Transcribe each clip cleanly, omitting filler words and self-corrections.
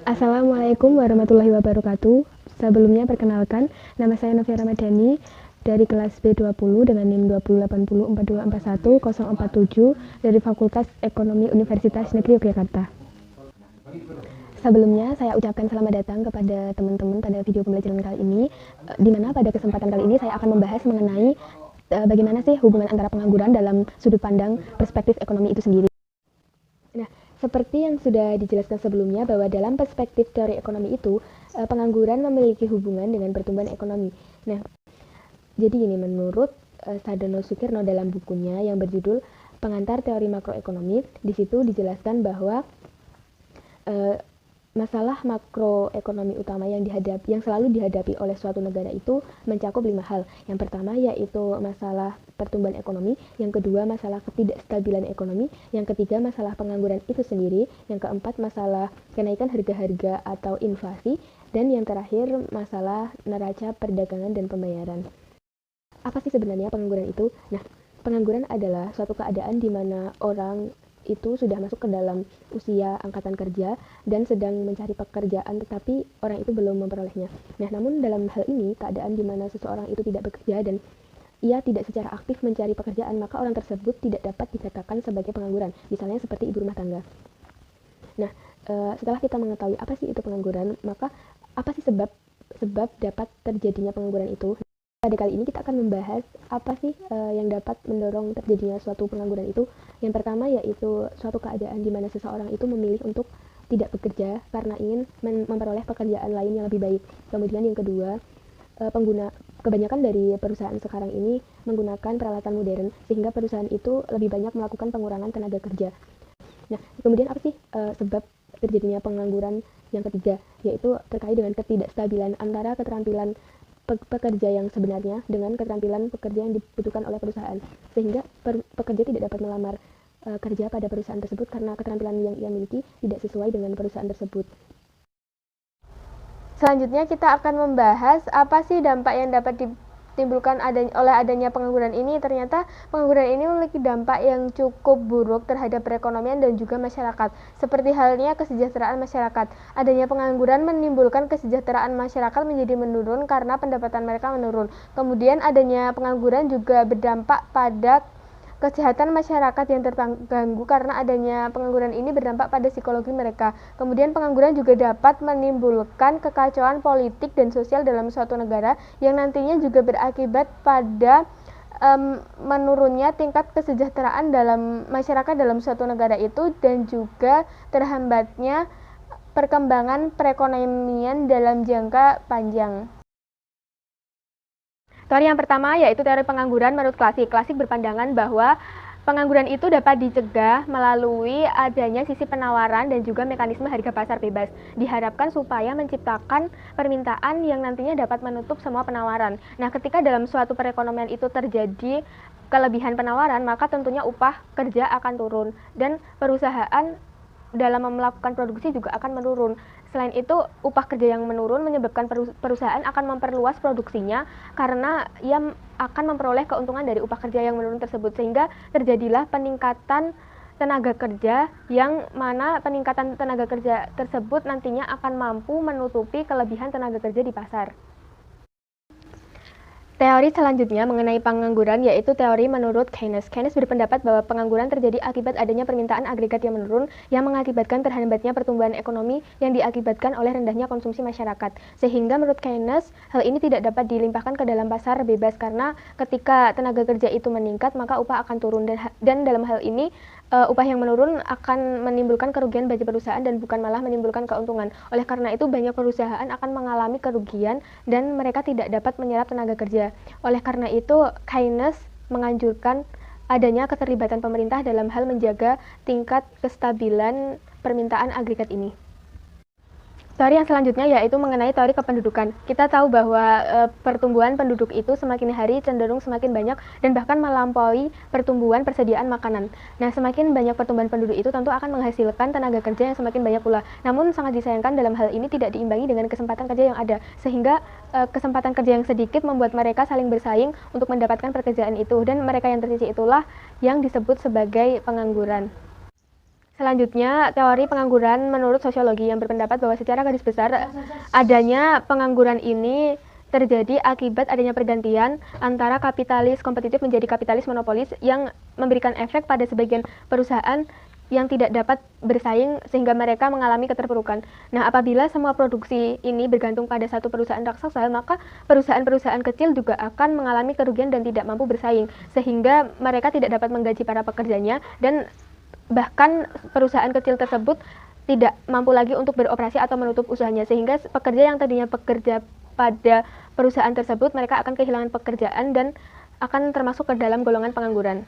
Assalamualaikum warahmatullahi wabarakatuh. Sebelumnya perkenalkan, nama saya Novia Ramadhani dari kelas B20 dengan NIM 20804241 dari Fakultas Ekonomi Universitas Negeri Yogyakarta. Sebelumnya saya ucapkan selamat datang kepada teman-teman pada video pembelajaran kali ini, di mana pada kesempatan kali ini saya akan membahas mengenai bagaimana sih hubungan antara pengangguran dalam sudut pandang perspektif ekonomi itu sendiri. Nah, seperti yang sudah dijelaskan sebelumnya bahwa dalam perspektif teori ekonomi itu, pengangguran memiliki hubungan dengan pertumbuhan ekonomi. Nah, jadi gini, menurut Sadono Sukirno dalam bukunya yang berjudul Pengantar Teori Makroekonomi, di situ dijelaskan bahwa masalah makroekonomi utama yang selalu dihadapi oleh suatu negara itu mencakup 5 hal. Yang pertama yaitu masalah pertumbuhan ekonomi, yang kedua masalah ketidakstabilan ekonomi, yang ketiga masalah pengangguran itu sendiri, yang keempat masalah kenaikan harga-harga atau inflasi, dan yang terakhir masalah neraca perdagangan dan pembayaran. Apa sih sebenarnya pengangguran itu? Nah, pengangguran adalah suatu keadaan di mana orang itu sudah masuk ke dalam usia angkatan kerja dan sedang mencari pekerjaan, tetapi orang itu belum memperolehnya. Nah, namun dalam hal ini, keadaan di mana seseorang itu tidak bekerja dan ia tidak secara aktif mencari pekerjaan, maka orang tersebut tidak dapat dikatakan sebagai pengangguran, misalnya seperti ibu rumah tangga. Nah, setelah kita mengetahui apa sih itu pengangguran, maka apa sih sebab dapat terjadinya pengangguran itu? Pada kali ini kita akan membahas apa sih yang dapat mendorong terjadinya suatu pengangguran itu. Yang pertama yaitu suatu keadaan di mana seseorang itu memilih untuk tidak bekerja karena ingin memperoleh pekerjaan lain yang lebih baik. Kemudian yang kedua, kebanyakan dari perusahaan sekarang ini menggunakan peralatan modern sehingga perusahaan itu lebih banyak melakukan pengurangan tenaga kerja. Nah, kemudian apa sih sebab terjadinya pengangguran yang ketiga, yaitu terkait dengan ketidakstabilan antara keterampilan pekerja yang sebenarnya dengan keterampilan pekerja yang dibutuhkan oleh perusahaan, sehingga pekerja tidak dapat melamar kerja pada perusahaan tersebut karena keterampilan yang ia miliki tidak sesuai dengan perusahaan tersebut. Selanjutnya kita akan membahas apa sih dampak yang dapat ditimbulkan oleh adanya pengangguran ini. Ternyata pengangguran ini memiliki dampak yang cukup buruk terhadap perekonomian dan juga masyarakat, seperti halnya kesejahteraan masyarakat. Adanya pengangguran menimbulkan kesejahteraan masyarakat menjadi menurun karena pendapatan mereka menurun. Kemudian adanya pengangguran juga berdampak pada kesehatan masyarakat yang terganggu karena adanya pengangguran ini berdampak pada psikologi mereka. Kemudian pengangguran juga dapat menimbulkan kekacauan politik dan sosial dalam suatu negara yang nantinya juga berakibat pada menurunnya tingkat kesejahteraan dalam masyarakat dalam suatu negara itu dan juga terhambatnya perkembangan perekonomian dalam jangka panjang. Teori yang pertama yaitu teori pengangguran menurut Klasik. Klasik berpandangan bahwa pengangguran itu dapat dicegah melalui adanya sisi penawaran dan juga mekanisme harga pasar bebas. Diharapkan supaya menciptakan permintaan yang nantinya dapat menutup semua penawaran. Nah, ketika dalam suatu perekonomian itu terjadi kelebihan penawaran, maka tentunya upah kerja akan turun dan perusahaan dalam melakukan produksi juga akan menurun. Selain itu, upah kerja yang menurun menyebabkan perusahaan akan memperluas produksinya karena ia akan memperoleh keuntungan dari upah kerja yang menurun tersebut, sehingga terjadilah peningkatan tenaga kerja yang mana peningkatan tenaga kerja tersebut nantinya akan mampu menutupi kelebihan tenaga kerja di pasar. Teori selanjutnya mengenai pengangguran yaitu teori menurut Keynes. Keynes berpendapat bahwa pengangguran terjadi akibat adanya permintaan agregat yang menurun yang mengakibatkan terhambatnya pertumbuhan ekonomi yang diakibatkan oleh rendahnya konsumsi masyarakat. Sehingga menurut Keynes, hal ini tidak dapat dilimpahkan ke dalam pasar bebas karena ketika tenaga kerja itu meningkat maka upah akan turun dan dalam hal ini upah yang menurun akan menimbulkan kerugian bagi perusahaan dan bukan malah menimbulkan keuntungan. Oleh karena itu banyak perusahaan akan mengalami kerugian dan mereka tidak dapat menyerap tenaga kerja. Oleh karena itu, Keynes menganjurkan adanya keterlibatan pemerintah dalam hal menjaga tingkat kestabilan permintaan agregat ini. Teori yang selanjutnya yaitu mengenai teori kependudukan. Kita tahu bahwa pertumbuhan penduduk itu semakin hari cenderung semakin banyak dan bahkan melampaui pertumbuhan persediaan makanan. Nah, semakin banyak pertumbuhan penduduk itu tentu akan menghasilkan tenaga kerja yang semakin banyak pula. Namun sangat disayangkan dalam hal ini tidak diimbangi dengan kesempatan kerja yang ada, sehingga kesempatan kerja yang sedikit membuat mereka saling bersaing untuk mendapatkan pekerjaan itu, dan mereka yang tersisih itulah yang disebut sebagai pengangguran. Selanjutnya, teori pengangguran menurut sosiologi yang berpendapat bahwa secara garis besar adanya pengangguran ini terjadi akibat adanya pergantian antara kapitalis kompetitif menjadi kapitalis monopolis yang memberikan efek pada sebagian perusahaan yang tidak dapat bersaing sehingga mereka mengalami keterpurukan. Nah, apabila semua produksi ini bergantung pada satu perusahaan raksasa, maka perusahaan-perusahaan kecil juga akan mengalami kerugian dan tidak mampu bersaing, sehingga mereka tidak dapat menggaji para pekerjanya dan bahkan perusahaan kecil tersebut tidak mampu lagi untuk beroperasi atau menutup usahanya, sehingga pekerja yang tadinya bekerja pada perusahaan tersebut mereka akan kehilangan pekerjaan dan akan termasuk ke dalam golongan pengangguran.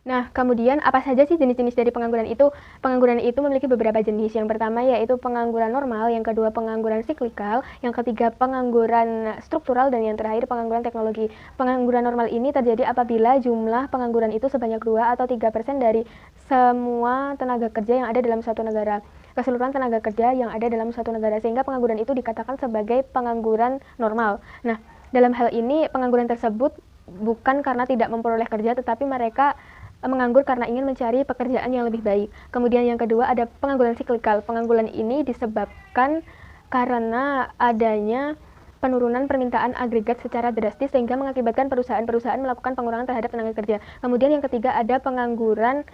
Nah, kemudian apa saja sih jenis-jenis dari pengangguran itu? Pengangguran itu memiliki beberapa jenis. Yang pertama yaitu pengangguran normal, yang kedua pengangguran siklikal, yang ketiga pengangguran struktural, dan yang terakhir pengangguran teknologi. Pengangguran normal ini terjadi apabila jumlah pengangguran itu sebanyak 2 atau 3% dari semua tenaga kerja yang ada dalam suatu negara. Keseluruhan tenaga kerja yang ada dalam suatu negara, sehingga pengangguran itu dikatakan sebagai pengangguran normal. Nah, dalam hal ini pengangguran tersebut bukan karena tidak memperoleh kerja, tetapi mereka menganggur karena ingin mencari pekerjaan yang lebih baik. Kemudian yang kedua ada pengangguran siklikal. Pengangguran ini disebabkan karena adanya penurunan permintaan agregat secara drastis sehingga mengakibatkan perusahaan-perusahaan melakukan pengurangan terhadap tenaga kerja. Kemudian yang ketiga ada pengangguran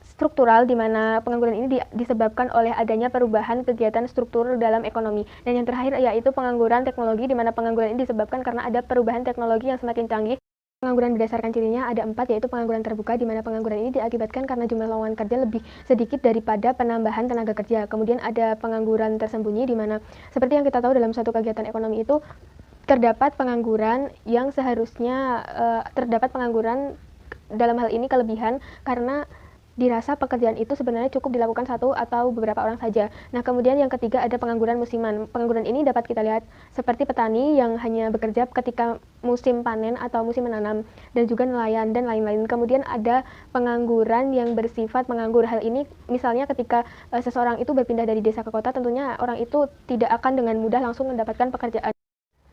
struktural, di mana pengangguran ini disebabkan oleh adanya perubahan kegiatan struktur dalam ekonomi. Dan yang terakhir yaitu pengangguran teknologi, di mana pengangguran ini disebabkan karena ada perubahan teknologi yang semakin canggih. Pengangguran berdasarkan cirinya ada 4, yaitu pengangguran terbuka, di mana pengangguran ini diakibatkan karena jumlah lowongan kerja lebih sedikit daripada penambahan tenaga kerja. Kemudian ada pengangguran tersembunyi, di mana seperti yang kita tahu dalam suatu kegiatan ekonomi itu terdapat pengangguran yang seharusnya terdapat pengangguran dalam hal ini kelebihan karena dirasa pekerjaan itu sebenarnya cukup dilakukan satu atau beberapa orang saja. Nah, kemudian yang ketiga ada pengangguran musiman. Pengangguran ini dapat kita lihat seperti petani yang hanya bekerja ketika musim panen atau musim menanam, dan juga nelayan dan lain-lain. Kemudian ada pengangguran yang bersifat menganggur. Hal ini misalnya ketika seseorang itu berpindah dari desa ke kota, tentunya orang itu tidak akan dengan mudah langsung mendapatkan pekerjaan.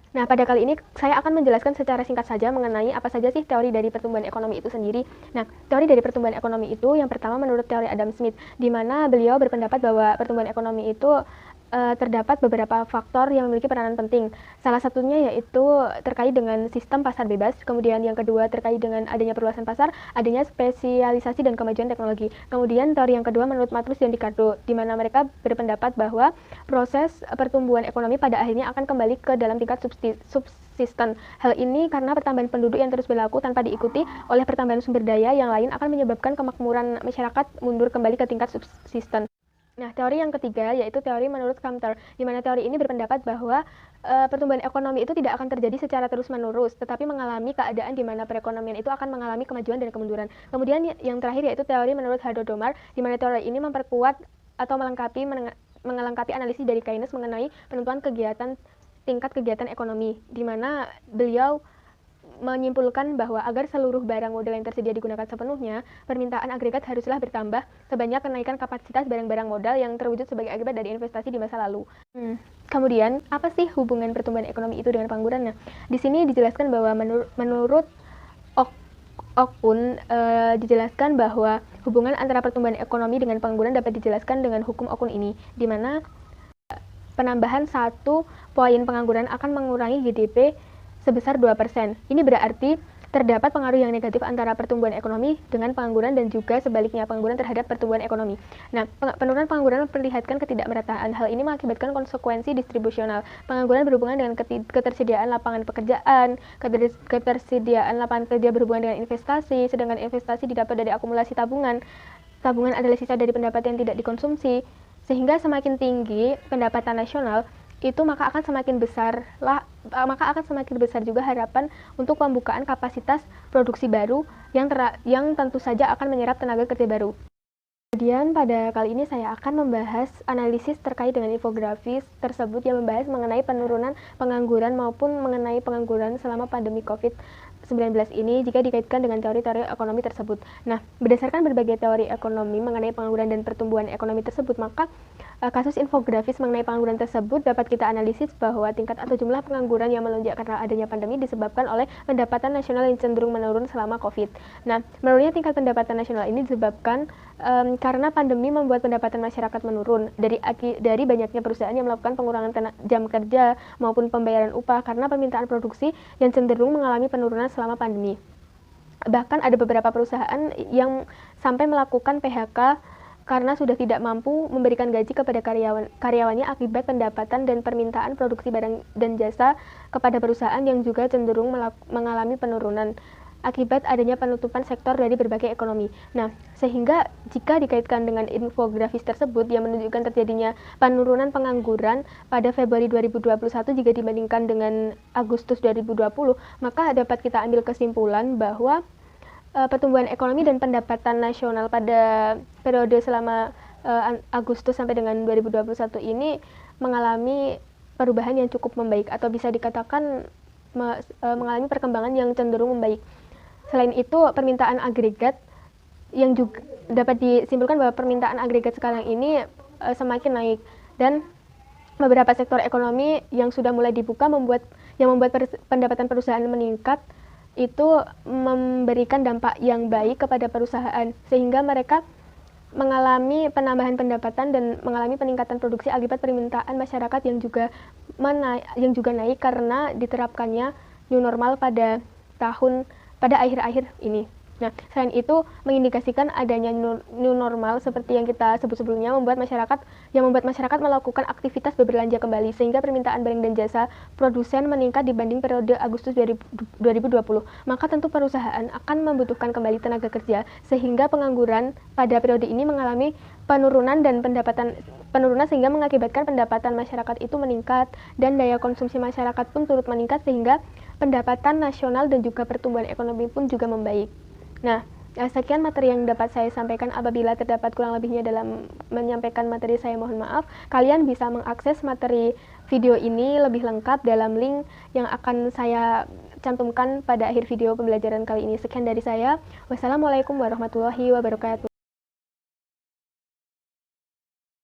Nah, pada kali ini saya akan menjelaskan secara singkat saja mengenai apa saja sih teori dari pertumbuhan ekonomi itu sendiri. Nah, teori dari pertumbuhan ekonomi itu yang pertama menurut teori Adam Smith, di mana beliau berpendapat bahwa pertumbuhan ekonomi itu terdapat beberapa faktor yang memiliki peranan penting. Salah satunya yaitu terkait dengan sistem pasar bebas, kemudian yang kedua terkait dengan adanya perluasan pasar, adanya spesialisasi dan kemajuan teknologi. Kemudian teori yang kedua menurut Malthus dan Ricardo, di mana mereka berpendapat bahwa proses pertumbuhan ekonomi pada akhirnya akan kembali ke dalam tingkat subsisten. Hal ini karena pertambahan penduduk yang terus berlaku tanpa diikuti oleh pertambahan sumber daya yang lain akan menyebabkan kemakmuran masyarakat mundur kembali ke tingkat subsisten. Nah, teori yang ketiga yaitu teori menurut Sumter, di mana teori ini berpendapat bahwa pertumbuhan ekonomi itu tidak akan terjadi secara terus-menerus, tetapi mengalami keadaan di mana perekonomian itu akan mengalami kemajuan dan kemunduran. Kemudian yang terakhir yaitu teori menurut Harold-Domar, di mana teori ini memperkuat atau melengkapi analisis dari Keynes mengenai penentuan tingkat kegiatan ekonomi, di mana beliau menyimpulkan bahwa agar seluruh barang modal yang tersedia digunakan sepenuhnya, permintaan agregat haruslah bertambah sebanyak kenaikan kapasitas barang-barang modal yang terwujud sebagai akibat dari investasi di masa lalu. Kemudian, apa sih hubungan pertumbuhan ekonomi itu dengan pengangguran? Nah, di sini dijelaskan bahwa menurut Okun dijelaskan bahwa hubungan antara pertumbuhan ekonomi dengan pengangguran dapat dijelaskan dengan hukum Okun ini, di mana penambahan 1 poin pengangguran akan mengurangi GDP sebesar 2%. Ini berarti terdapat pengaruh yang negatif antara pertumbuhan ekonomi dengan pengangguran dan juga sebaliknya pengangguran terhadap pertumbuhan ekonomi. Nah, penurunan pengangguran memperlihatkan ketidakmerataan. Hal ini mengakibatkan konsekuensi distribusional. Pengangguran berhubungan dengan ketersediaan lapangan pekerjaan, ketersediaan lapangan kerja berhubungan dengan investasi, sedangkan investasi didapat dari akumulasi tabungan. Tabungan adalah sisa dari pendapatan yang tidak dikonsumsi, sehingga semakin tinggi pendapatan nasional, itu maka akan semakin besar juga harapan untuk pembukaan kapasitas produksi baru yang tentu saja akan menyerap tenaga kerja baru. Kemudian pada kali ini saya akan membahas analisis terkait dengan infografis tersebut yang membahas mengenai penurunan pengangguran maupun mengenai pengangguran selama pandemi COVID-19 COVID-19 ini jika dikaitkan dengan teori-teori ekonomi tersebut. Nah, berdasarkan berbagai teori ekonomi mengenai pengangguran dan pertumbuhan ekonomi tersebut, maka kasus infografis mengenai pengangguran tersebut dapat kita analisis bahwa tingkat atau jumlah pengangguran yang melonjak karena adanya pandemi disebabkan oleh pendapatan nasional yang cenderung menurun selama COVID. Nah, menurunnya tingkat pendapatan nasional ini disebabkan karena pandemi membuat pendapatan masyarakat menurun dari banyaknya perusahaan yang melakukan pengurangan jam kerja maupun pembayaran upah karena permintaan produksi yang cenderung mengalami penurunan selama pandemi. Bahkan ada beberapa perusahaan yang sampai melakukan PHK karena sudah tidak mampu memberikan gaji kepada karyawannya akibat pendapatan dan permintaan produksi barang dan jasa kepada perusahaan yang juga cenderung mengalami penurunan akibat adanya penutupan sektor dari berbagai ekonomi. Nah, sehingga jika dikaitkan dengan infografis tersebut yang menunjukkan terjadinya penurunan pengangguran pada Februari 2021 jika dibandingkan dengan Agustus 2020, maka dapat kita ambil kesimpulan bahwa pertumbuhan ekonomi dan pendapatan nasional pada periode selama Agustus sampai dengan 2021 ini mengalami perubahan yang cukup membaik atau bisa dikatakan mengalami perkembangan yang cenderung membaik. Selain itu, permintaan agregat yang juga dapat disimpulkan bahwa permintaan agregat sekarang ini semakin naik dan beberapa sektor ekonomi yang sudah mulai dibuka membuat pendapatan perusahaan meningkat itu memberikan dampak yang baik kepada perusahaan sehingga mereka mengalami penambahan pendapatan dan mengalami peningkatan produksi akibat permintaan masyarakat yang juga naik karena diterapkannya new normal pada akhir-akhir ini. Nah, selain itu mengindikasikan adanya new normal seperti yang kita sebut sebelumnya membuat masyarakat melakukan aktivitas berbelanja kembali sehingga permintaan barang dan jasa produsen meningkat dibanding periode Agustus 2020. Maka tentu perusahaan akan membutuhkan kembali tenaga kerja sehingga pengangguran pada periode ini mengalami penurunan sehingga mengakibatkan pendapatan masyarakat itu meningkat dan daya konsumsi masyarakat pun turut meningkat sehingga pendapatan nasional dan juga pertumbuhan ekonomi pun juga membaik. Nah, sekian materi yang dapat saya sampaikan. Apabila terdapat kurang lebihnya dalam menyampaikan materi, saya mohon maaf. Kalian bisa mengakses materi video ini lebih lengkap dalam link yang akan saya cantumkan pada akhir video pembelajaran kali ini. Sekian dari saya. Wassalamualaikum warahmatullahi wabarakatuh.